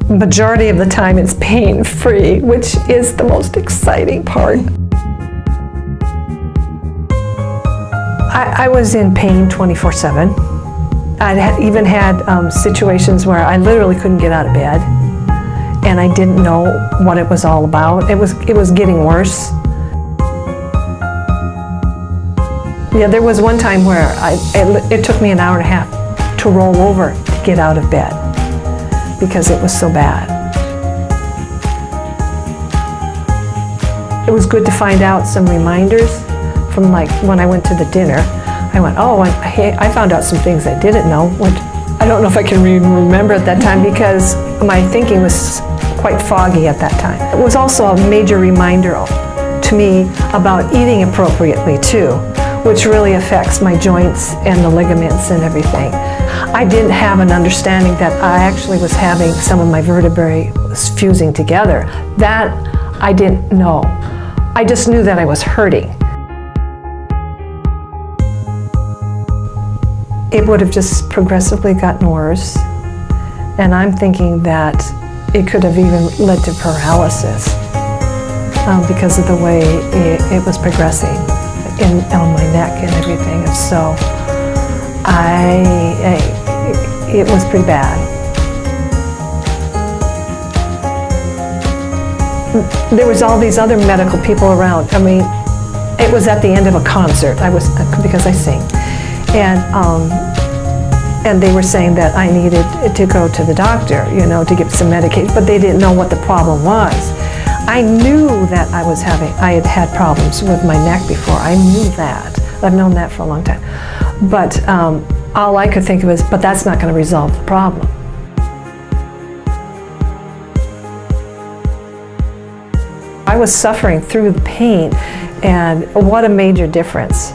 majority of the time it's pain-free, which is the most exciting part. I was in pain 24/7. I even had situations where I literally couldn't get out of bed, and I didn't know what it was all about. It was getting worse. Yeah, there was one time where it took me an hour and a half to roll over to get out of bed because it was so bad. It was good to find out some reminders from, like, when I went to the dinner. I went, oh, I found out some things I didn't know, which I don't know if I can remember at that time because my thinking was quite foggy at that time. It was also a major reminder to me about eating appropriately too, which really affects my joints and the ligaments and everything. I didn't have an understanding that I actually was having some of my vertebrae fusing together. That I didn't know. I just knew that I was hurting. It would have just progressively gotten worse, and I'm thinking that it could have even led to paralysis because of the way it was progressing on my neck and everything. And so it was pretty bad. There was all these other medical people around. I mean, it was at the end of a concert. Because I sing. And they were saying that I needed to go to the doctor, to get some medication, but they didn't know what the problem was. I knew that I had had problems with my neck before. I knew that. I've known that for a long time. But all I could think of is, but that's not going to resolve the problem. I was suffering through the pain, and what a major difference.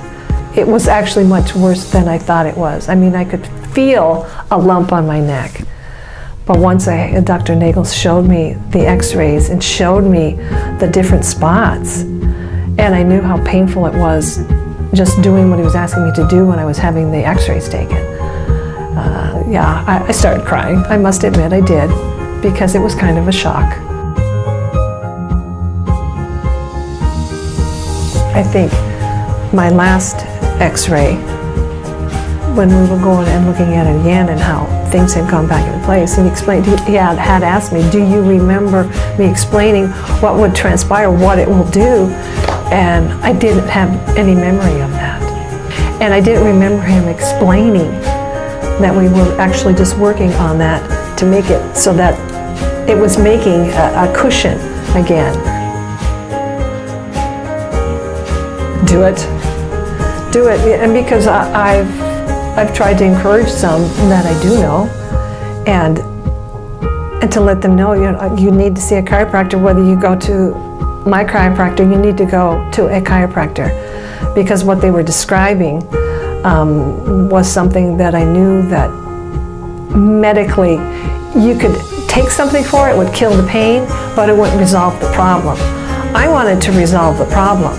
It was actually much worse than I thought it was. I mean, I could feel a lump on my neck. But once Dr. Nagel showed me the x-rays and showed me the different spots, and I knew how painful it was just doing what he was asking me to do when I was having the x-rays taken. I started crying. I must admit I did, because it was kind of a shock. I think my last x-ray, when we were going and looking at it again and how things had gone back into place, and he had asked me, do you remember me explaining what would transpire, what it will do? And I didn't have any memory of that. And I didn't remember him explaining that we were actually just working on that to make it so that it was making a cushion again. Do it. Do it. And because I've tried to encourage some that I do know, and to let them know, you need to see a chiropractor. Whether you go to my chiropractor, you need to go to a chiropractor, because what they were describing was something that I knew that medically you could take something for it, would kill the pain, but it wouldn't resolve the problem. I wanted to resolve the problem.